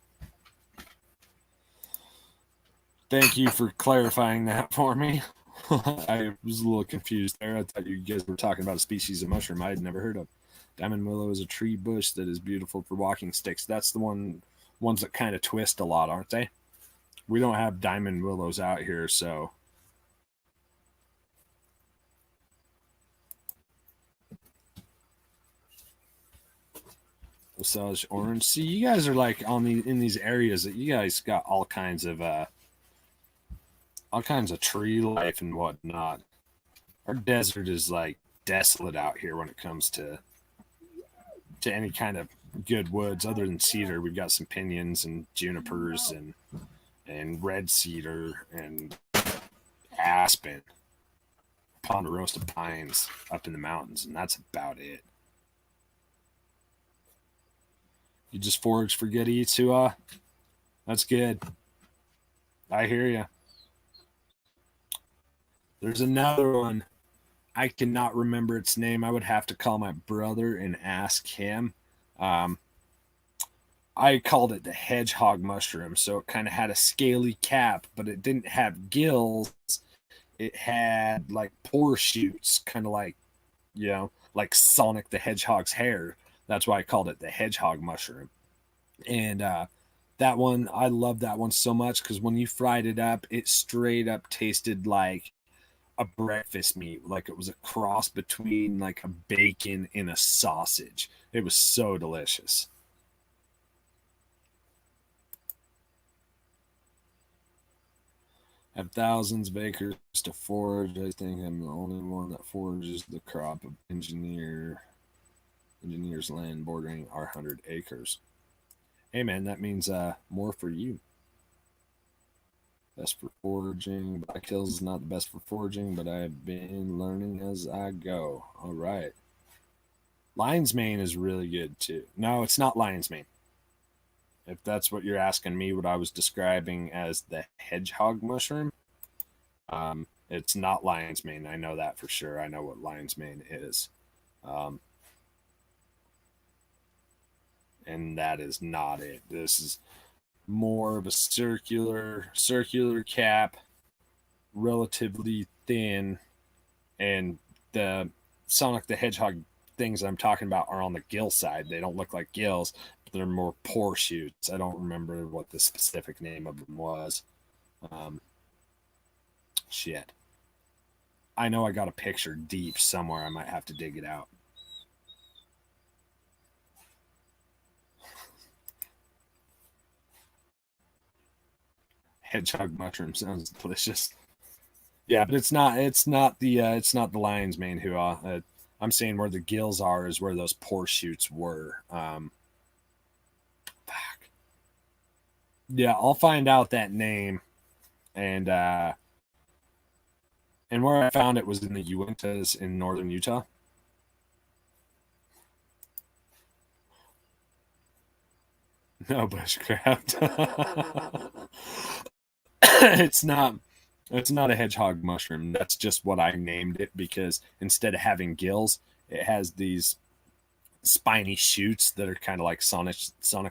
Thank you for clarifying that for me. I was a little confused there. I thought you guys were talking about a species of mushroom I had never heard of. Diamond willow is a tree bush that is beautiful for walking sticks. That's the ones that kind of twist a lot, aren't they? We don't have diamond willows out here, so. Osage orange. See, you guys are like in these areas that you guys got all kinds of tree life and whatnot. Our desert is like desolate out here when it comes to any kind of good woods other than cedar. We've got some pinions and junipers and red cedar and aspen, ponderosa pines up in the mountains, and that's about it. You just forage for good eats, Hua? That's good. I hear you. There's another one. I cannot remember its name. I would have to call my brother and ask him. I called it the hedgehog mushroom. So it kind of had a scaly cap, but it didn't have gills. It had like pore shoots, kind of like, like Sonic the Hedgehog's hair. That's why I called it the hedgehog mushroom. And that one, I love that one so much because when you fried it up, it straight up tasted like a breakfast meat, like it was a cross between like a bacon and a sausage. It was so delicious. Have thousands of acres to forage. I think I'm the only one that forages the crop of engineer's land bordering our 100 acres. Hey man, that means more for you. Best for foraging. Black Hills is not the best for foraging, but I've been learning as I go. All right. Lion's Mane is really good too. No, it's not Lion's Mane. If that's what you're asking me, what I was describing as the hedgehog mushroom, it's not Lion's Mane. I know that for sure. I know what Lion's Mane is. And that is not it. This is more of a circular cap, relatively thin, and the Sonic the Hedgehog things I'm talking about are on the gill side. They don't look like gills, but they're more pore shoots. I don't remember what the specific name of them was. Shit. I know I got a picture deep somewhere. I might have to dig it out. Hedgehog mushroom sounds delicious. Yeah, but it's not the lion's mane who I'm saying where the gills are is where those pore shoots were. Fuck. Yeah, I'll find out that name, and where I found it was in the Uintas in northern Utah. No bushcraft. It's not a hedgehog mushroom. That's just what I named it because instead of having gills, it has these spiny shoots that are kind of like Sonic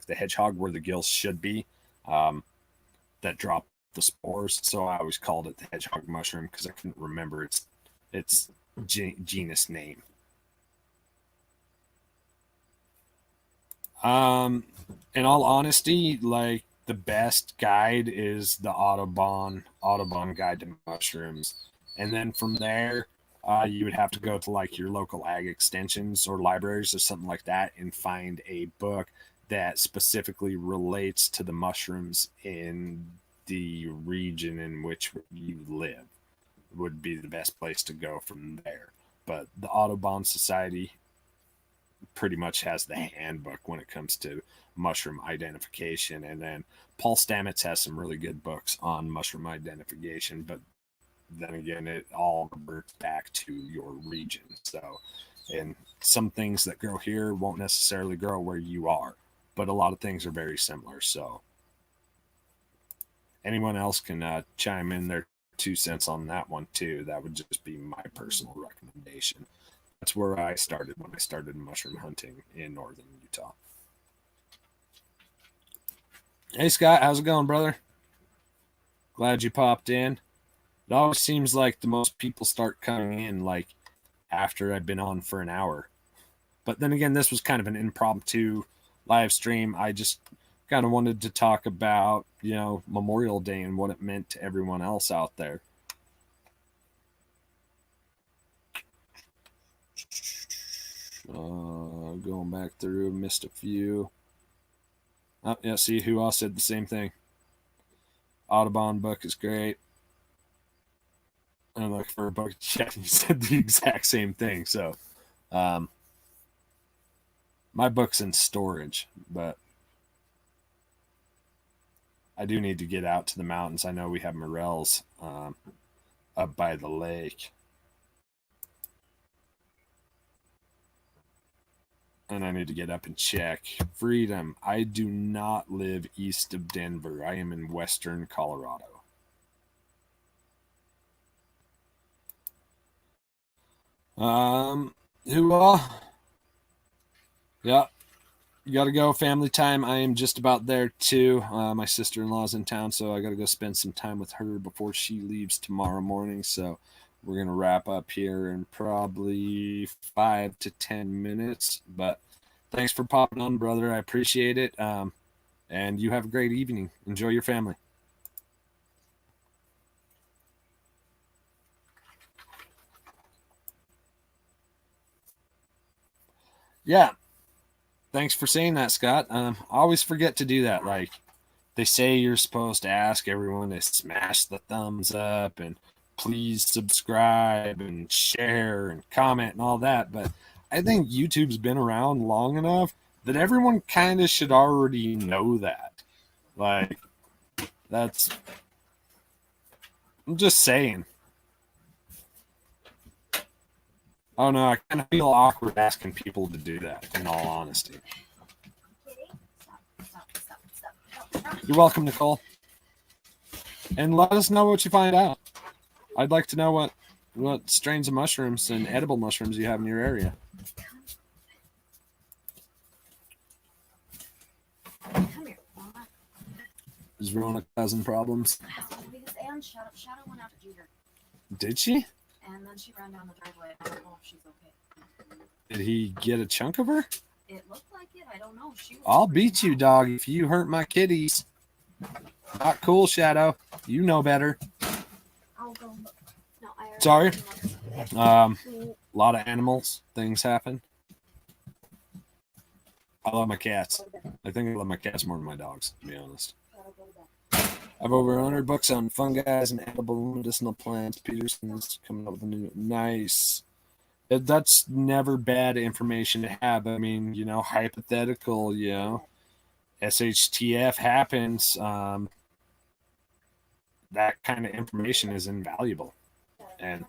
the Hedgehog, where the gills should be, that drop the spores. So I always called it the hedgehog mushroom because I couldn't remember its genus name. In all honesty, like the best guide is the Audubon Guide to Mushrooms, and then from there, you would have to go to like your local ag extensions or libraries or something like that and find a book that specifically relates to the mushrooms in the region in which you live. Would be the best place to go from there. But the Audubon Society pretty much has the handbook when it comes to mushroom identification. And then Paul Stamets has some really good books on mushroom identification, but then again, it all reverts back to your region. So, and some things that grow here won't necessarily grow where you are, but a lot of things are very similar. So, anyone else can chime in their 2 cents on that one too. That would just be my personal recommendation. That's where I started when I started mushroom hunting in northern Utah. Hey Scott, how's it going, brother? Glad you popped in. It always seems like the most people start coming in like after I've been on for an hour. But then again, this was kind of an impromptu live stream. I just kind of wanted to talk about, Memorial Day and what it meant to everyone else out there. Going back through, missed a few. Oh, yeah, see who else said the same thing. Audubon book is great. I'm looking for a book. Yeah, you said the exact same thing. So, my book's in storage, but I do need to get out to the mountains. I know we have morels up by the lake. And I need to get up and check. Freedom. I do not live east of Denver. I am in western Colorado. Who all? Yeah. You got to go. Family time. I am just about there too. My sister-in-law's in town, so I got to go spend some time with her before she leaves tomorrow morning. So we're going to wrap up here in probably 5 to 10 minutes. But thanks for popping on, brother. I appreciate it. And you have a great evening. Enjoy your family. Yeah. Thanks for saying that, Scott. I always forget to do that. Like, they say you're supposed to ask everyone to smash the thumbs up and please subscribe and share and comment and all that. But I think YouTube's been around long enough that everyone kind of should already know that. Like, I'm just saying. Oh no, I kind of feel awkward asking people to do that, in all honesty. You're welcome, Nicole. And let us know what you find out. I'd like to know what strains of mushrooms and edible mushrooms you have in your area. Come here. Is Rona causing problems? And Shadow went out to Jeter. Did she? And then she ran down the driveway. I don't know if she's okay. Did he get a chunk of her? It looked like it. I don't know. I'll beat you, dog, if you hurt my kitties. Not cool, Shadow. You know better. I'll go look. No, Sorry. A lot of animals. Things happen. I love my cats. I think I love my cats more than my dogs, to be honest. I have over 100 books on fungi and edible medicinal plants. Peterson's coming up with a new... Nice. That's never bad information to have. I mean, hypothetical, SHTF happens. That kind of information is invaluable. And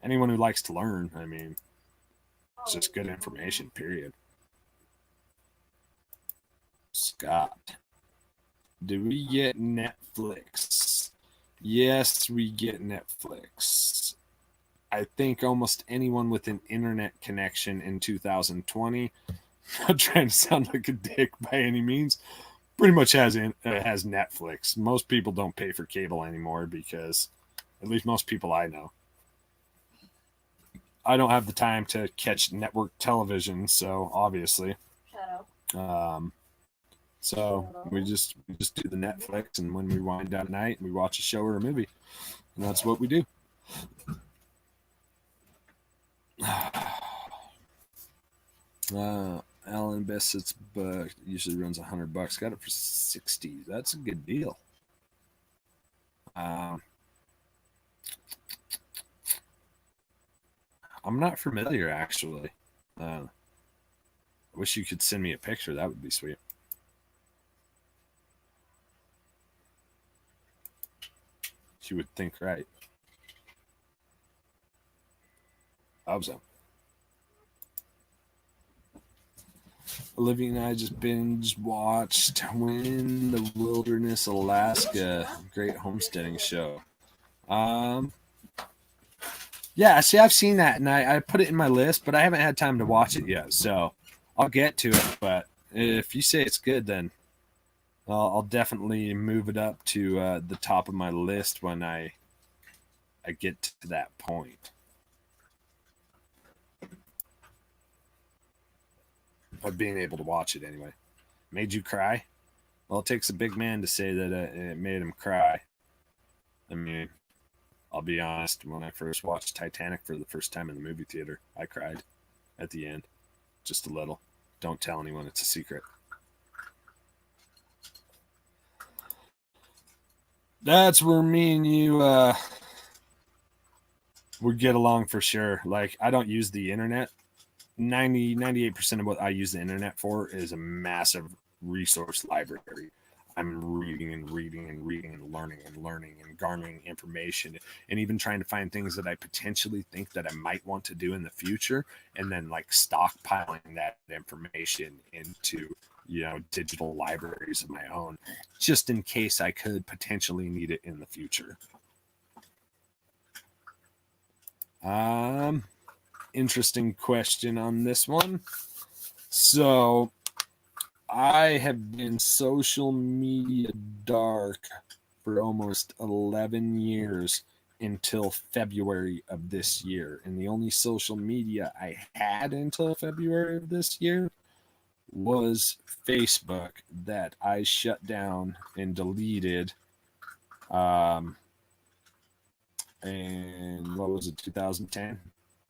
anyone who likes to learn, I mean, it's just good information, period. Scott. Do we get Netflix? Yes, we get Netflix. I think almost anyone with an internet connection in 2020, not trying to sound like a dick by any means, pretty much has Netflix. Most people don't pay for cable anymore because, at least most people I know, I don't have the time to catch network television, so obviously. Shadow. So we just do the Netflix, and when we wind down at night, we watch a show or a movie, and that's what we do. Alan Bessett's book usually runs $100. Got it for $60. That's a good deal. I'm not familiar, actually. I wish you could send me a picture. That would be sweet. You would think, right? I hope so. Olivia and I just binge watched When the Wilderness, Alaska, great homesteading show. Yeah, see, I've seen that, and I put it in my list, but I haven't had time to watch it yet, so I'll get to it. But if you say it's good, then I'll definitely move it up to the top of my list when I get to that point. Of being able to watch it anyway. Made you cry? Well, it takes a big man to say that it made him cry. I mean, I'll be honest, when I first watched Titanic for the first time in the movie theater, I cried at the end. Just a little. Don't tell anyone, it's a secret. That's where me and you would get along for sure. Like, I don't use the internet. 98% of what I use the internet for is a massive resource library. I'm reading and learning and garnering information, and even trying to find things that I potentially think that I might want to do in the future, and then like stockpiling that information into digital libraries of my own, just in case I could potentially need it in the future. Interesting question on this one. So I have been social media dark for almost 11 years until February of this year. And the only social media I had until February of this year was Facebook, that I shut down and deleted. And what was it, 2010,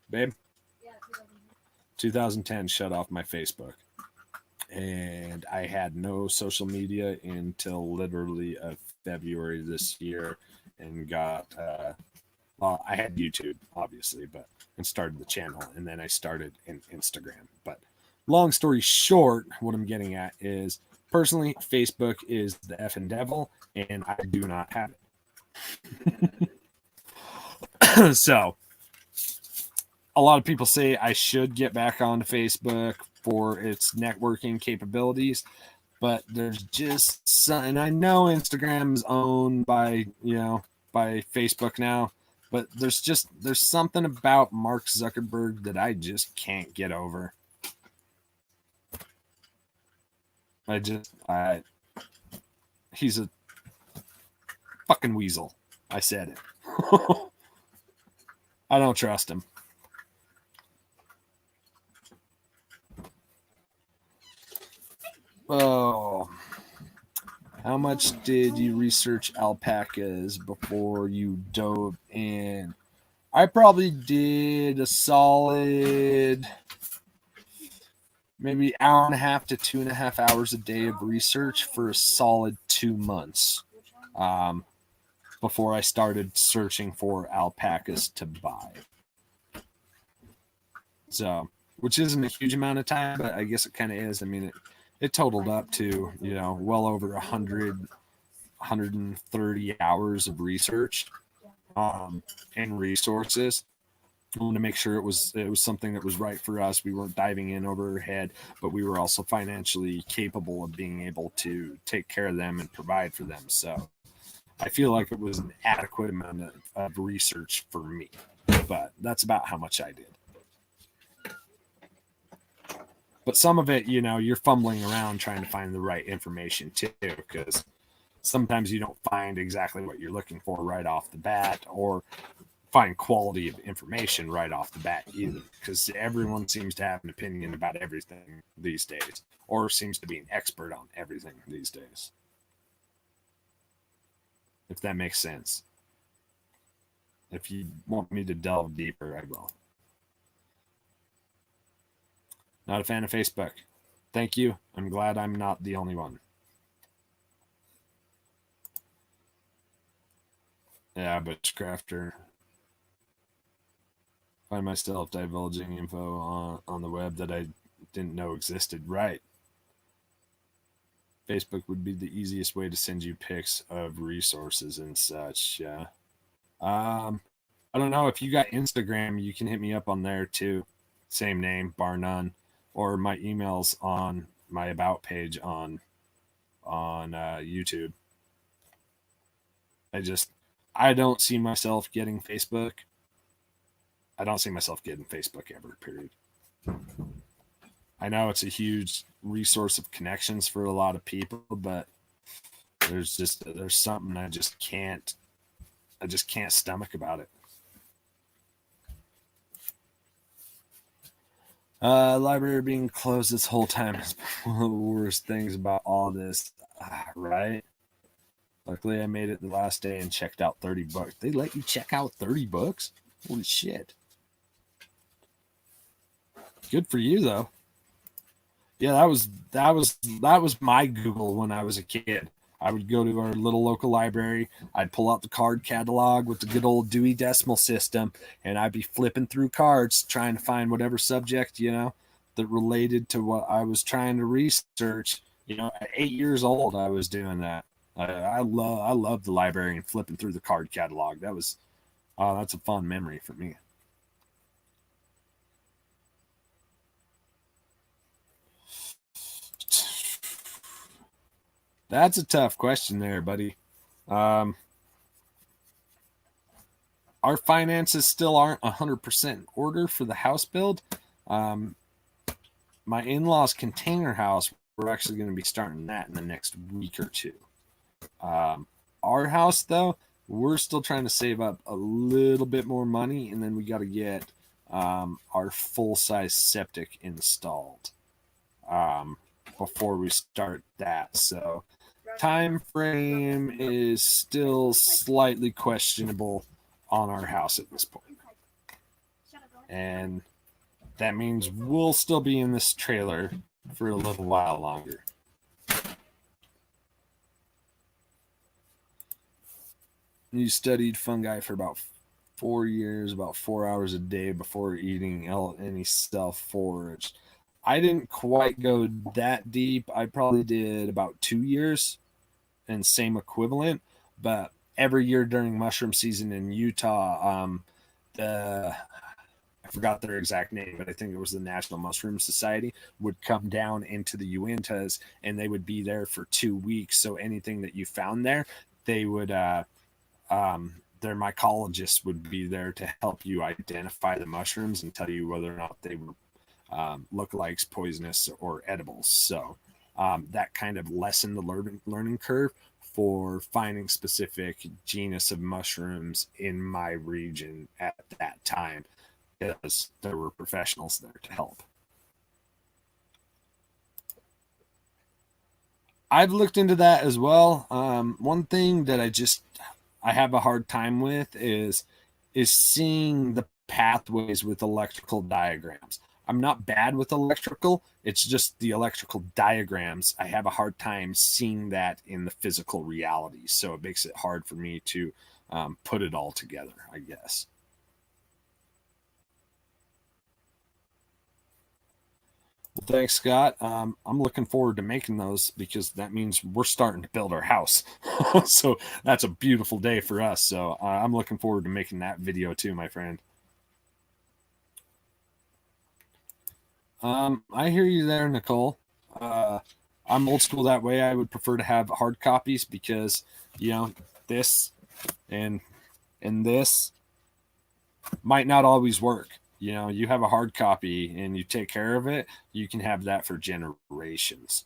babe? Yeah, 2010 shut off my Facebook. And I had no social media until literally February this year, and got well, I had YouTube obviously, but and started the channel, and then I started in Instagram. But long story short, what I'm getting at is, personally, Facebook is the effing devil, and I do not have it. So a lot of people say I should get back onto Facebook for its networking capabilities, but there's just some, and I know Instagram is owned by, by Facebook now, but there's something about Mark Zuckerberg that I just can't get over. He's a fucking weasel. I said it. I don't trust him. Oh, how much did you research alpacas before you dove in? I probably did a solid maybe hour and a half to 2.5 hours a day of research for a solid 2 months before I started searching for alpacas to buy. So, which isn't a huge amount of time, but I guess it kind of is. I mean, it totaled up to, well over 130 hours of research and resources. I wanted to make sure it was something that was right for us. We weren't diving in over our head, but we were also financially capable of being able to take care of them and provide for them. So I feel like it was an adequate amount of research for me, but that's about how much I did. But some of it, you're fumbling around trying to find the right information too, because sometimes you don't find exactly what you're looking for right off the bat, or find quality of information right off the bat either, because everyone seems to have an opinion about everything these days, or seems to be an expert on everything these days. If that makes sense. If you want me to delve deeper, I will. Not a fan of Facebook. Thank you. I'm glad I'm not the only one. Yeah, Bushcrafter. Find myself divulging info on the web that I didn't know existed. Right. Facebook would be the easiest way to send you pics of resources and such. Yeah. I don't know, if you got Instagram, you can hit me up on there too. Same name, bar none. Or my email's on my about page on YouTube. I don't see myself getting Facebook. I don't see myself getting Facebook ever, period. I know it's a huge resource of connections for a lot of people, but there's something I just can't stomach about it. Library being closed this whole time is one of the worst things about all this, right? Luckily, I made it the last day and checked out 30 books. They let you check out 30 books? Holy shit. Good for you, though. Yeah, that was my Google when I was a kid. I would go to our little local library. I'd pull out the card catalog with the good old Dewey Decimal System, and I'd be flipping through cards trying to find whatever subject, that related to what I was trying to research. At 8 years old, I was doing that. I love the library and flipping through the card catalog. That's a fun memory for me. That's a tough question there, buddy. Our finances still aren't 100% in order for the house build. My in-laws' container house, we're actually going to be starting that in the next week or two. Our house, though, we're still trying to save up a little bit more money, and then we got to get our full-size septic installed before we start that. So time frame is still slightly questionable on our house at this point. And that means we'll still be in this trailer for a little while longer. You studied fungi for about 4 years, about 4 hours a day before eating any self-foraged. I didn't quite go that deep. I probably did about 2 years and same equivalent. But every year during mushroom season in Utah, I forgot their exact name, but I think it was the National Mushroom Society, would come down into the Uintas, and they would be there for 2 weeks. So anything that you found there, they would, their mycologists would be there to help you identify the mushrooms and tell you whether or not they were lookalikes, poisonous, or edibles. So that kind of lessened the learning curve for finding specific genus of mushrooms in my region at that time, because there were professionals there to help. I've looked into that as well. One thing that I have a hard time with is seeing the pathways with electrical diagrams. I'm not bad with electrical. It's just the electrical diagrams. I have a hard time seeing that in the physical reality. So it makes it hard for me to put it all together, I guess. Well, thanks, Scott. I'm looking forward to making those, because that means we're starting to build our house. So that's a beautiful day for us. So I'm looking forward to making that video too, my friend. I hear you there, Nicole. I'm old school that way. I would prefer to have hard copies, because, this and this might not always work. You have a hard copy and you take care of it, you can have that for generations.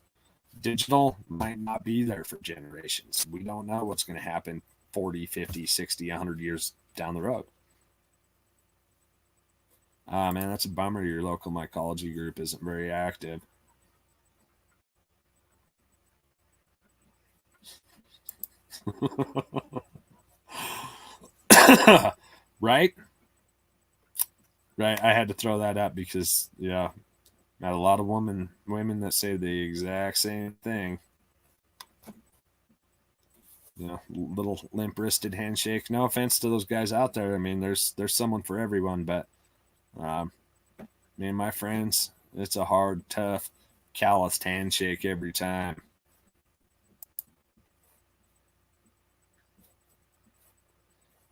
Digital might not be there for generations. We don't know what's going to happen 40, 50, 60, 100 years down the road. Man, that's a bummer. Your local mycology group isn't very active. Right? Right. I had to throw that up because, got a lot of women that say the exact same thing. Little limp-wristed handshake. No offense to those guys out there. I mean, there's someone for everyone, but me and my friends, it's a hard, tough, calloused handshake every time.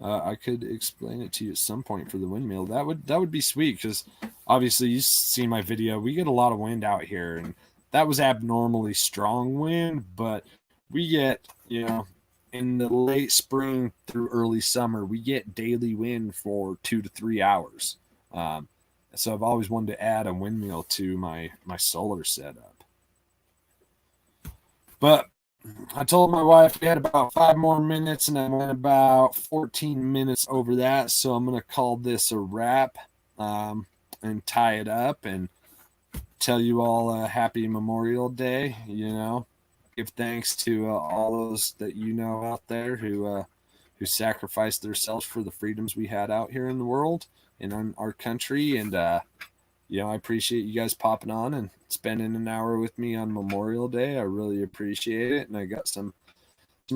I could explain it to you at some point for the windmill. That would be sweet, because obviously you see my video. We get a lot of wind out here, and that was abnormally strong wind, but we get, in the late spring through early summer, we get daily wind for 2 to 3 hours. So I've always wanted to add a windmill to my solar setup. But I told my wife we had about 5 more minutes, and I went about 14 minutes over that. So I'm going to call this a wrap and tie it up and tell you all a happy Memorial Day. Give thanks to all those that out there who sacrificed themselves for the freedoms we had out here in the world and in our country. And I appreciate you guys popping on and spending an hour with me on Memorial Day. I really appreciate it. And I got some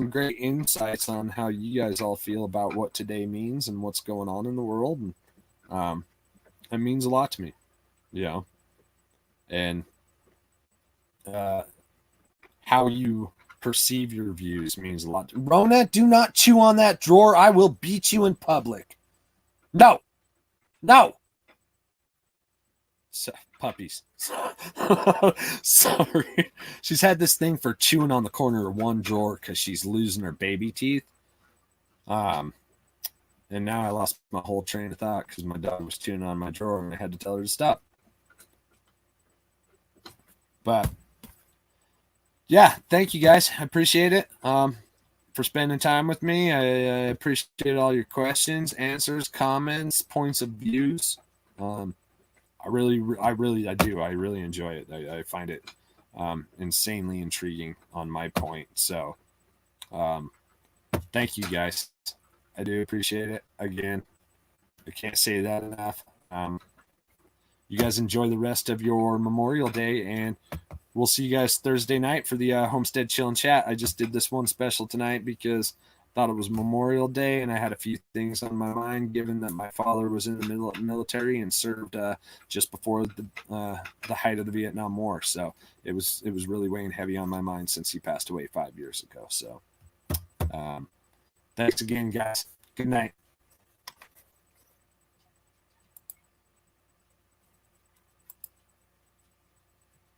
great insights on how you guys all feel about what today means and what's going on in the world. And it means a lot to me, and how you perceive your views means a lot. Rona, do not chew on that drawer. I will beat you in public. No. So, puppies. Sorry. She's had this thing for chewing on the corner of one drawer because she's losing her baby teeth. And now I lost my whole train of thought because my dog was chewing on my drawer and I had to tell her to stop. But yeah, thank you guys. I appreciate it. For spending time with me. I appreciate all your questions, answers, comments, points of views. I do. I really enjoy it. I find it insanely intriguing on my point. So, thank you guys. I do appreciate it. Again, I can't say that enough. You guys enjoy the rest of your Memorial Day, and we'll see you guys Thursday night for the Homestead Chill and Chat. I just did this one special tonight because I thought it was Memorial Day, and I had a few things on my mind, given that my father was in the military and served just before the height of the Vietnam War. So it was really weighing heavy on my mind since he passed away 5 years ago. So thanks again, guys. Good night.